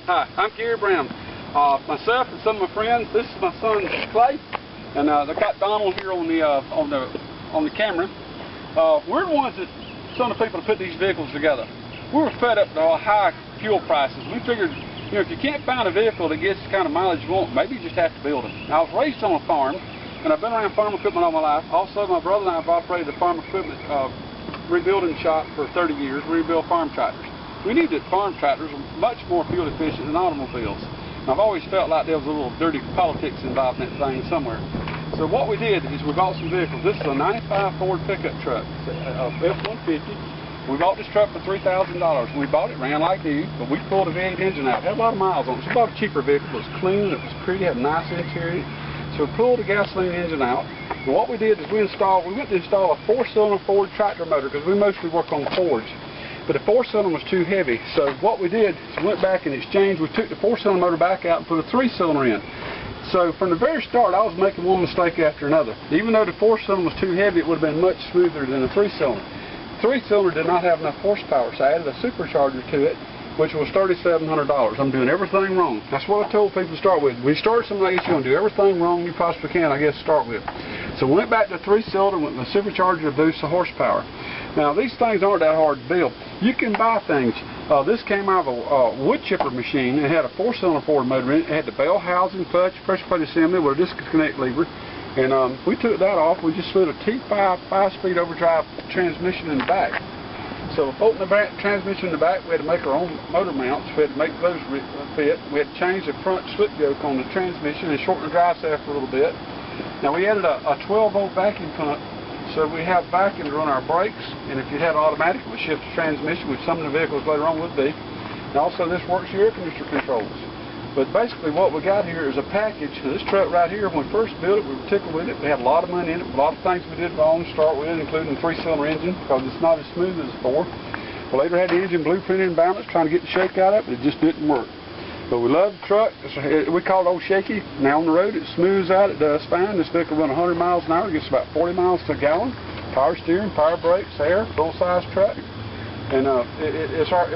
Hi, I'm Gary Brown. Myself and some of my friends. This is my son Clay, and they got Donald here on the camera. We're the ones that some of the people that put these vehicles together. We were fed up with all high fuel prices. We figured, you know, if you can't find a vehicle that gets the kind of mileage you want, maybe you just have to build it. Now, I was raised on a farm, and I've been around farm equipment all my life. Also, my brother and I have operated a farm equipment rebuilding shop for 30 years. We rebuild farm tractors. We knew that farm tractors were much more fuel efficient than automobiles. And I've always felt like there was a little dirty politics involved in that thing somewhere. So what we did is we bought some vehicles. This is a 95 Ford pickup truck, F-150. We bought this truck for $3,000. When we bought it, ran like new, but we pulled a V8 engine out. It had a lot of miles on it. So we bought a cheaper vehicle. It was clean, it was pretty, had a nice interior. So we pulled the gasoline engine out. And what we did is we went to install a 4-cylinder Ford tractor motor, because we mostly work on Fords. But the 4-cylinder was too heavy. So what we did is we went back and exchanged. We took the 4-cylinder motor back out and put a 3-cylinder in. So from the very start, I was making one mistake after another. Even though the 4-cylinder was too heavy, it would have been much smoother than the 3-cylinder. 3-cylinder did not have enough horsepower, so I added a supercharger to it, which was $3,700. I'm doing everything wrong. That's what I told people to start with. When you start something like this, you're going to do everything wrong you possibly can, I guess, to start with. So we went back to 3-cylinder with the supercharger to boost the horsepower. Now, these things aren't that hard to build. You can buy things. This came out of a wood chipper machine. It had a 4-cylinder Ford motor in it. It had the bell housing, clutch, pressure plate assembly with a disconnect lever. And we took that off. We just slid a T5 5-speed overdrive transmission in the back. So bolting the transmission in the back, we had to make our own motor mounts. We had to make those fit. We had to change the front slip yoke on the transmission and shorten the drive shaft a little bit. Now we added a 12-volt vacuum pump, so we have vacuum to run our brakes. And if you had automatic, it would shift the transmission, which some of the vehicles later on would be. And also this works your air conditioner controls. But basically what we got here is a package. This truck right here, when we first built it, we were tickled with it. We had a lot of money in it, a lot of things we did wrong to start with, including the 3-cylinder engine, because it's not as smooth as the 4. We later had the engine blueprinted and balanced, trying to get the shake out of it, but it just didn't work. But we love the truck. We call it Old Shaky. Now on the road, it smooths out, it does fine. This vehicle runs 100 miles an hour, it gets about 40 miles to a gallon. Power steering, power brakes, air, full-size truck. And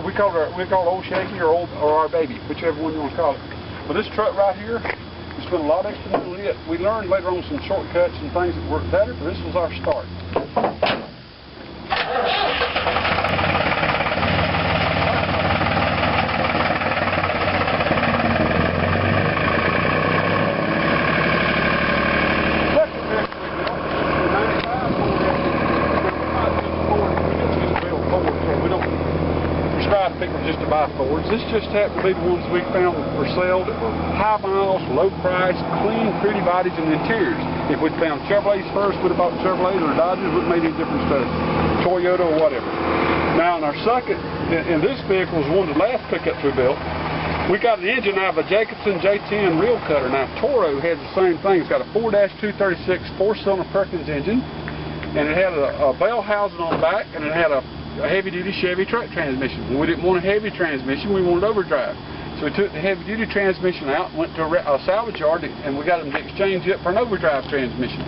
we call it Old Shaky or our baby, whichever one you want to call it. But this truck right here, we spent a lot of extra money on it. We learned later on some shortcuts and things that worked better, but this was our start. People just to buy Fords. This just happened to be the ones we found for sale that were high miles, low price, clean, pretty bodies and interiors. If we'd found Chevrolets first, we'd have bought Chevrolets or Dodges, would have made any different stuff. Toyota or whatever. Now in our second, and this vehicle was one of the last pickups we built, we got an engine out of a Jacobsen J10 reel cutter. Now Toro had the same thing. It's got a 4-236 4-cylinder Perkins engine, and it had a bell housing on the back, and it had a heavy-duty Chevy truck transmission. When we didn't want a heavy transmission, we wanted overdrive. So we took the heavy-duty transmission out, went to a salvage yard, and we got them to exchange it for an overdrive transmission.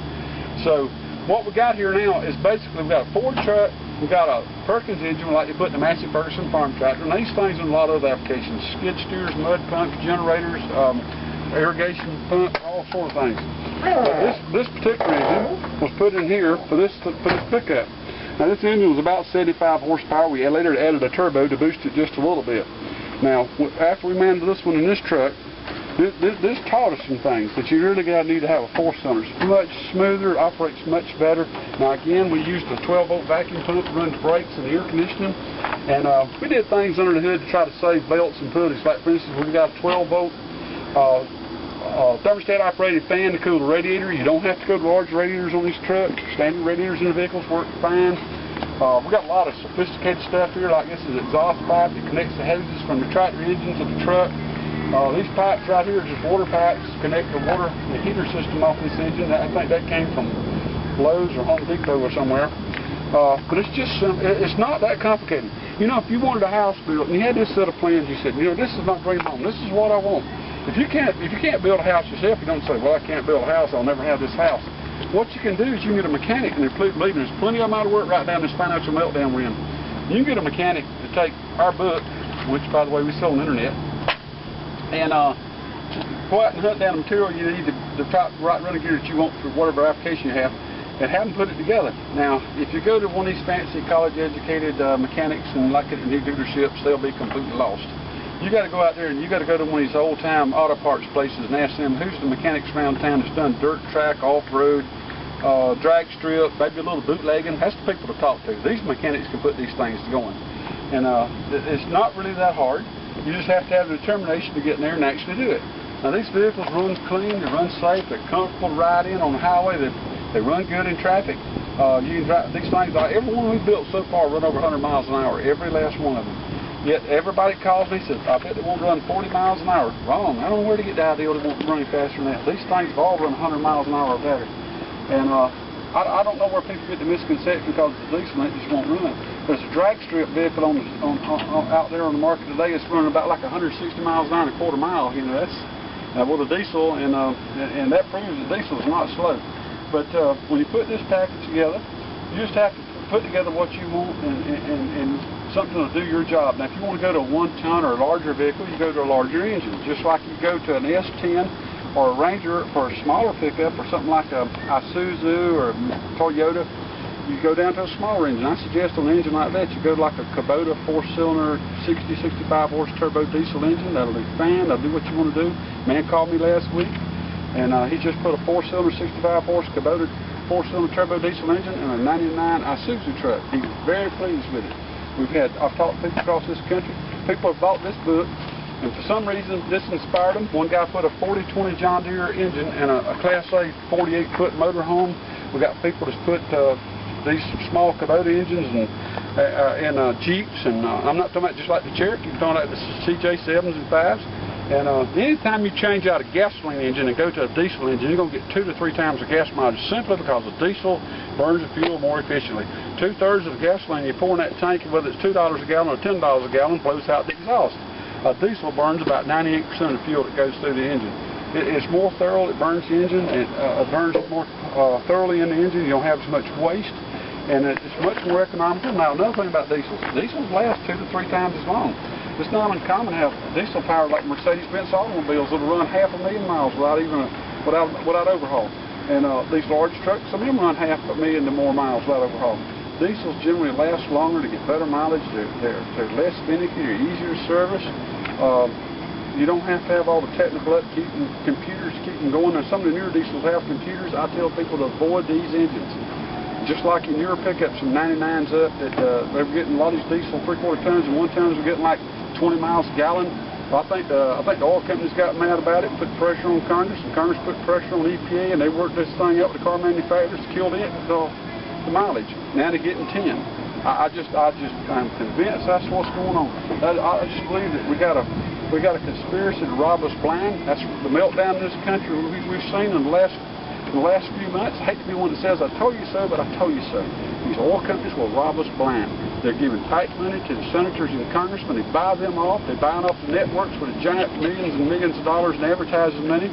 So what we got here now is basically we got a Ford truck, we got a Perkins engine like they put in the Massey Ferguson farm tractor, and these things in a lot of other applications: skid steers, mud pumps, generators, irrigation pump, all sorts of things. But this particular engine was put in here for this pickup. Now this engine was about 75 horsepower. We later added a turbo to boost it just a little bit. Now after we mounted this one in this truck, this taught us some things that you really need to have a 4-cylinder. It's much smoother, operates much better. Now again, we used a 12-volt vacuum pump to run the brakes and the air conditioning, and we did things under the hood to try to save belts and pulleys. Like for instance, we got a 12-volt thermostat operated fan to cool the radiator. You don't have to go to large radiators on these trucks. Standard radiators in the vehicles work fine. We got a lot of sophisticated stuff here, like this is an exhaust pipe that connects the hoses from the tractor engine to the truck. These pipes right here are just water pipes, connect the water, the heater system off this engine. I think that came from Lowe's or Home Depot or somewhere. But it's just it's not that complicated. You know, if you wanted a house built and you had this set of plans, you said, you know, this is my dream home. This is what I want. If you can't build a house yourself, you don't say, well, I can't build a house, I'll never have this house. What you can do is you can get a mechanic, and believe me, there's plenty of them out of work right now in this financial meltdown we're in. You can get a mechanic to take our book, which, by the way, we sell on the internet, and go out and hunt down the material you need, the top right running gear that you want for whatever application you have, and have them put it together. Now, if you go to one of these fancy college-educated mechanics and like at the new dealerships, they'll be completely lost. You got to go out there and you got to go to one of these old-time auto parts places and ask them who's the mechanics around town that's done dirt track, off-road, drag strip, maybe a little bootlegging. That's the people to talk to. These mechanics can put these things going. And it's not really that hard. You just have to have the determination to get in there and actually do it. Now these vehicles run clean, they run safe, they're comfortable to ride in on the highway, they run good in traffic. You can drive these things, every one we've built so far run over 100 miles an hour, every last one of them. Yet everybody calls me and says, I bet they won't run 40 miles an hour. Wrong. I don't know where to get the idea they won't run faster than that. These things have all run 100 miles an hour or better. And I don't know where people get the misconception because the diesel it just won't run. There's a drag strip vehicle out there on the market today. It's running about like 160 miles an hour and a quarter mile. You know, that's with a diesel, and that proves that diesel is not slow. But when you put this package together, you just have to put together what you want and something to do your job. Now, if you want to go to a 1-ton or a larger vehicle, you go to a larger engine. Just like you go to an S10 or a Ranger for a smaller pickup or something like a Isuzu or a Toyota, you go down to a smaller engine. I suggest on an engine like that, you go to like a Kubota 4-cylinder, 60-65 horse turbo diesel engine. That'll be fine. That'll do what you want to do. Man called me last week, and he just put a 4-cylinder, 65 horse Kubota 4-cylinder turbo diesel engine in a 99 Isuzu truck. He was very pleased with it. I've talked to people across this country. People have bought this book, and for some reason this inspired them. One guy put a 40-20 John Deere engine and a Class A 48-foot motorhome. We got people that's put these small Kubota engines and Jeeps, and I'm not talking about just like the Cherokee, I'm talking about the CJ7s and 5s. And anytime you change out a gasoline engine and go to a diesel engine, you're going to get 2 to 3 times the gas mileage simply because the diesel burns the fuel more efficiently. 2/3 of the gasoline you pour in that tank, whether it's $2 a gallon or $10 a gallon, blows out the exhaust. A diesel burns about 98% of the fuel that goes through the engine. It's more thorough, it burns the engine, it burns more thoroughly in the engine, you don't have as much waste, and it's much more economical. Now, another thing about diesels last 2 to 3 times as long. It's not uncommon to have diesel power like Mercedes-Benz automobiles that'll run 500,000 miles without overhaul. And these large trucks, some of them run 500,000 to more miles without overhaul. Diesels generally last longer to get better mileage. They're less finicky, they're easier to service. You don't have to have all the technical upkeep and computers keep them going. Now, some of the newer diesels have computers. I tell people to avoid these engines. Just like in newer pickups from 99s up, that they were getting a lot of these diesel 3/4 tons and 1 tons were getting like 20 miles a gallon. Well, I think the oil companies got mad about it, put pressure on Congress, and Congress put pressure on EPA, and they worked this thing out with the car manufacturers, killed it, the mileage. Now they're getting 10. I'm convinced that's what's going on. I just believe that we got a conspiracy to rob us blind. That's the meltdown in this country we've seen in the last few months. I hate to be one that says I told you so, but I told you so. These oil companies will rob us blind. They're giving tight money to the senators and congressmen. They buy them off. They're buying off the networks with a giant millions and millions of dollars in advertising money,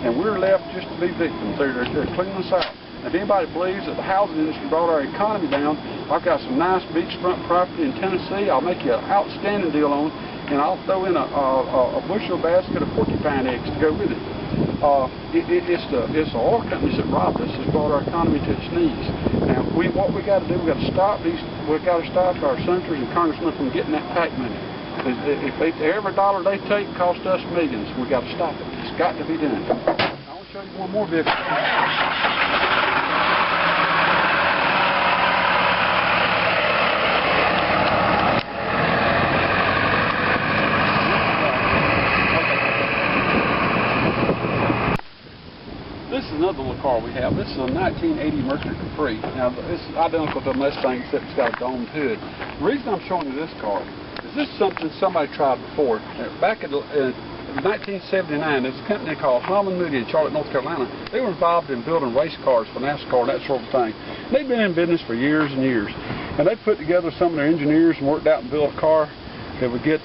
and we're left just to be victims. They're cleaning us out. If anybody believes that the housing industry brought our economy down, I've got some nice beachfront property in Tennessee. I'll make you an outstanding deal on, and I'll throw in a bushel basket of porcupine eggs to go with it. It's the oil companies that robbed us, that's brought our economy to its knees. Now, what we got to do, we got to stop our senators and congressmen from getting that PAC money. If every dollar they take cost us millions, we got to stop it. It's got to be done. I want to show you one more vehicle. This is another little car we have. This is a 1980 Mercury Capri. Now, this is identical to a Mustang except it's got a domed hood. The reason I'm showing you this car is this is something somebody tried before. Back in 1979, there's a company called Holman Moody in Charlotte, North Carolina. They were involved in building race cars for NASCAR and that sort of thing. They've been in business for years and years. And they put together some of their engineers and worked out and built a car that would get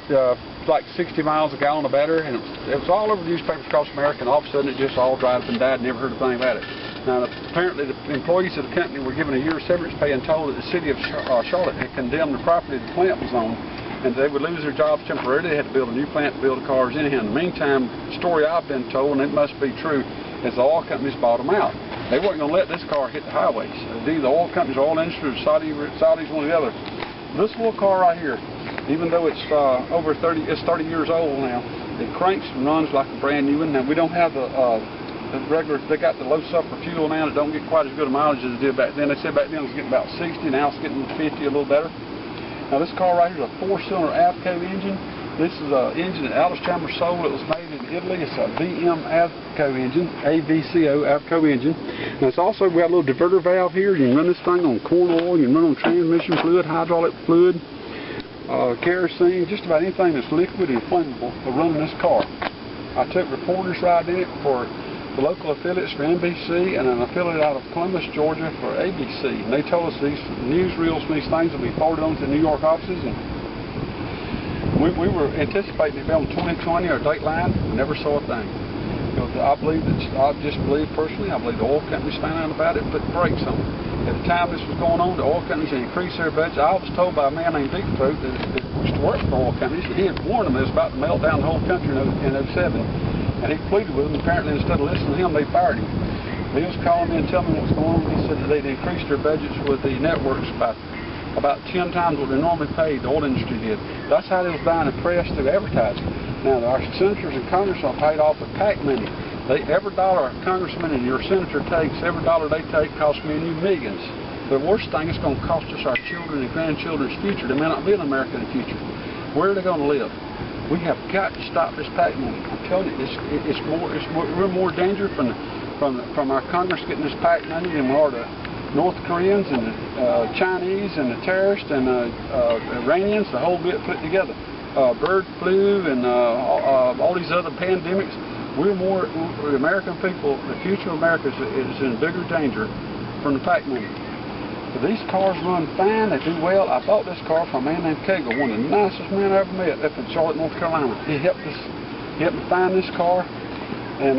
like 60 miles a gallon or better, and it was all over the newspapers across America, and all of a sudden it just all dried up and died, never heard a thing about it. Now, apparently the employees of the company were given a year's severance pay and told that the city of Charlotte had condemned the property the plant was on and they would lose their jobs temporarily. They had to build a new plant to build the cars anyhow. In the meantime, the story I've been told, and it must be true, is the oil companies bought them out. They weren't going to let this car hit the highways. The oil companies, the oil industry, Saudis, one or the other. This little car right here, even though it's over 30 years old now, it cranks and runs like a brand new one. Now we don't have the regular. They got the low sulfur fuel now that don't get quite as good a mileage as it did back then. They said back then it was getting about 60. Now it's getting 50, a little better. Now this car right here is a 4-cylinder Avco engine. This is an engine that Alice Chalmers sold. It was made in Italy. It's a VM Avco engine, AVCO Avco engine. Now it's also, we got a little diverter valve here. You can run this thing on corn oil. You can run on transmission fluid, hydraulic fluid, kerosene, just about anything that's liquid and flammable for running this car. I took reporters right in it for the local affiliates for NBC and an affiliate out of Columbus, Georgia for ABC. And they told us these newsreels from these things will be forwarded on to the New York offices. And we were anticipating it on 2020 or Dateline. We never saw a thing. Because I just believe personally, I believe the oil companies found out about it and put the brakes on it. At the time this was going on, the oil companies had increased their budget. I was told by a man named Dick Throat that used to work for the oil companies, that he had warned them it was about to melt down the whole country in 07. And he pleaded with them. Apparently, instead of listening to him, they fired him. He was calling me and telling me what's going on. He said that they'd increased their budgets with the networks by about 10 times what they normally paid, the oil industry did. That's how they was buying the press through advertising. Now, our senators and congressmen are paid off with PAC money. Every dollar a congressman and your senator takes, every dollar they take costs me and you millions. The worst thing, it's going to cost us our children and grandchildren's future. They may not be in America in the future. Where are they going to live? We have got to stop this PAC money. I'm telling you, we're more danger from our Congress getting this PAC money than we are the North Koreans and the Chinese and the terrorists and the Iranians, the whole bit put together. Bird flu and all these other pandemics. We're more, the American people, the future of America is in bigger danger from the PAC money. But these cars run fine, they do well. I bought this car from a man named Cagle, one of the nicest men I ever met up in Charlotte, North Carolina. He helped me find this car, and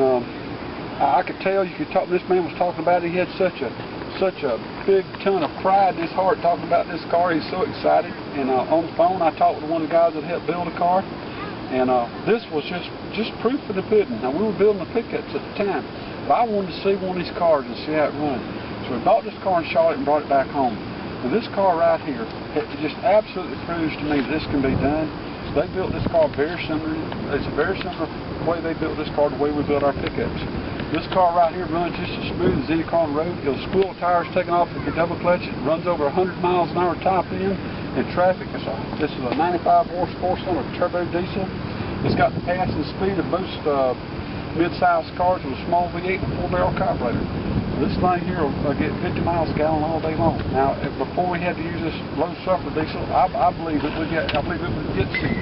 I could tell, you could talk, this man was talking about it, he had such a big ton of pride in his heart talking about this car. He's so excited. And on the phone, I talked with one of the guys that helped build the car. And this was just proof of the pudding. Now, we were building the pickups at the time, but I wanted to see one of these cars and see how it runs. So we bought this car in Charlotte and brought it back home. And this car right here, it just absolutely proves to me that this can be done. So they built this car very similar. It's a very similar way they built this car to the way we built our pickups. This car right here runs just as smooth as any car on the road. It'll spool the tires taken off if you double clutch it. It runs over 100 miles an hour top end. In traffic, this is a 95 horse 4-cylinder turbo diesel. It's got the passing speed of most mid-sized cars with a small V8 and a 4-barrel carburetor. This thing here will get 50 miles a gallon all day long. Now, before we had to use this low sulfur diesel, I believe it would get 60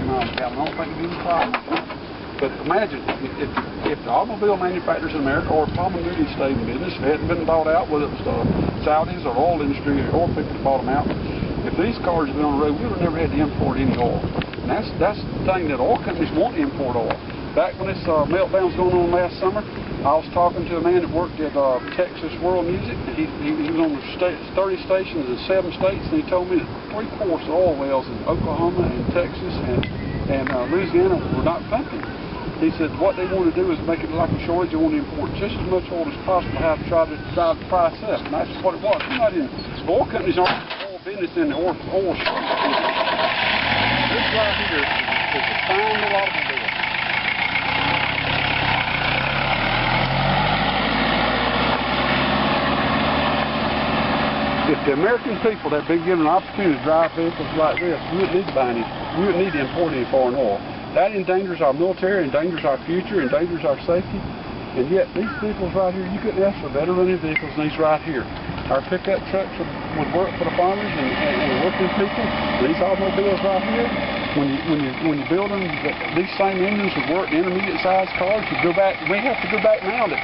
miles a gallon. I don't think it'd be any problem. But imagine if the automobile manufacturers in America or Palm Moody stayed in business, hadn't been bought out, whether it was the Saudis or oil industry or people that bought them out. If these cars had been on the road, we would have never had to import any oil. And that's the thing that oil companies want to import oil. Back when this meltdown was going on last summer, I was talking to a man that worked at Texas World Music. He was on 30 stations in 7 states, and he told me that 3/4 of oil wells in Oklahoma and Texas and Louisiana were not pumping. He said what they want to do is make it like a shortage. They want to import just as much oil as possible to have to try to drive the price up. And that's what it was. We're not in, oil companies aren't in the oil business in the oil shortage business. This right here is a fine little automobile. If the American people had been given an opportunity to drive vehicles like this, we wouldn't need to buy any, we wouldn't need to import any foreign oil. That endangers our military, endangers our future, endangers our safety. And yet, these vehicles right here, you couldn't ask for better running vehicles than these right here. Our pickup trucks would work for the farmers and working people. These automobiles right here, when you build them, these same engines would work in intermediate-sized cars. You go back, we have to go back now that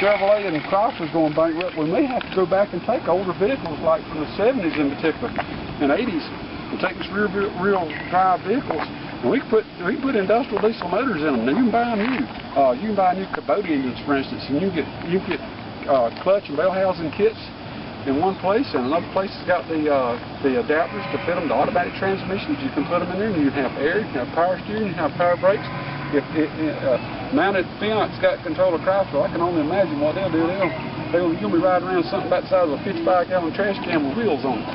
Chevrolet and Chrysler's going bankrupt. We may have to go back and take older vehicles, like from the 70s in particular, and 80s, and take these real drive vehicles. And we can put industrial diesel motors in them. Now you can buy them new. You can buy new Kubota engines, for instance, and you can get clutch and bell housing kits in one place, and another place has got the adapters to fit them to automatic transmissions. You can put them in there, and you can have air, you can have power steering, you can have power brakes. If mounted Fiat's got control of Chrysler, I can only imagine what they'll do. You'll be riding around something about the size of a 55-gallon trash can with wheels on it.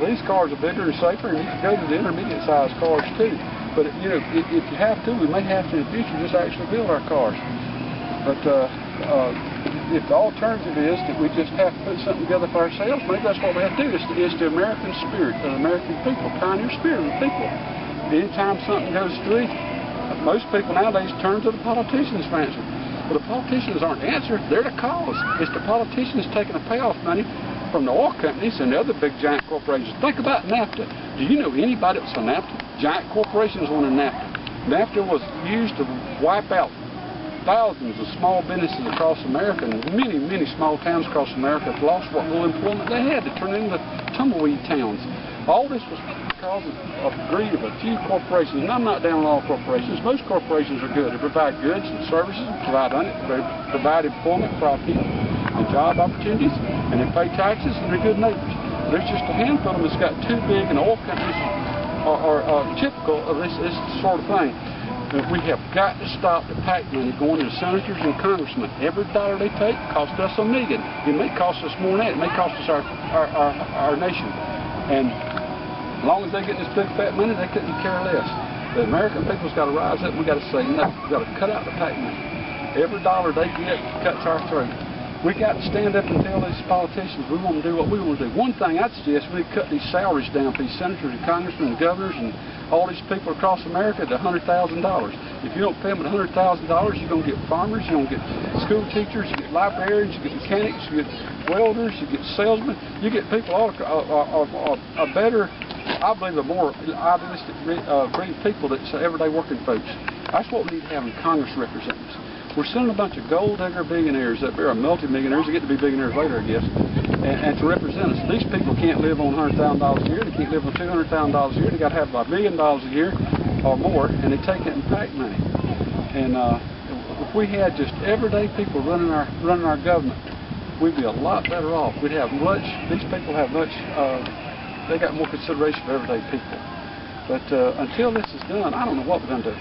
These cars are bigger and safer, and you can go to the intermediate-sized cars too. But if you have to, we may have to in the future just actually build our cars. But if the alternative is that we just have to put something together for ourselves, maybe that's what we have to do. It's the American spirit, the American people, pioneer spirit of the people. Anytime something goes through, most people nowadays turn to the politicians for answers. But the politicians aren't the answer, they're the cause. It's the politicians taking the payoff money from the oil companies and the other big giant corporations. Think about NAFTA. Do you know anybody that was on NAFTA? Giant corporations on NAFTA. NAFTA was used to wipe out thousands of small businesses across America, and many, many small towns across America have lost what little employment they had to turn into tumbleweed towns. All this was because of greed of a few corporations, and I'm not down on all corporations. Most corporations are good. They provide goods and services, they provide employment for our people and job opportunities, and they pay taxes, and they're good neighbors. There's just a handful of them that's got too big, and oil companies are typical of this sort of thing. We have got to stop the PAC money going to senators and congressmen. Every dollar they take costs us $1 million. It may cost us more than that. It may cost us our nation. And as long as they get this big fat money, they couldn't care less. The American people's got to rise up, and we've got to say no. We've got to cut out the PAC money. Every dollar they get cuts our throat. We got to stand up and tell these politicians we want to do what we want to do. One thing I'd suggest, we cut these salaries down for these senators and congressmen and governors and all these people across America to $100,000. If you don't pay them $100,000, you're going to get farmers, you're going to get school teachers, you get librarians, you get mechanics, you get welders, you get salesmen, you get people all a better, I believe, a more idealistic breed of people that's everyday working folks. That's what we need to have in Congress representatives. We're sending a bunch of gold digger billionaires up there, or multi-millionaires, they get to be billionaires later, I guess, and to represent us. These people can't live on $100,000 a year, they can't live on $200,000 a year, they got to have $1 million a year or more, and they take it in PAC money. And if we had just everyday people running our government, we'd be a lot better off. We'd have much, these people have much, they got more consideration for everyday people. But until this is done, I don't know what we're going to do.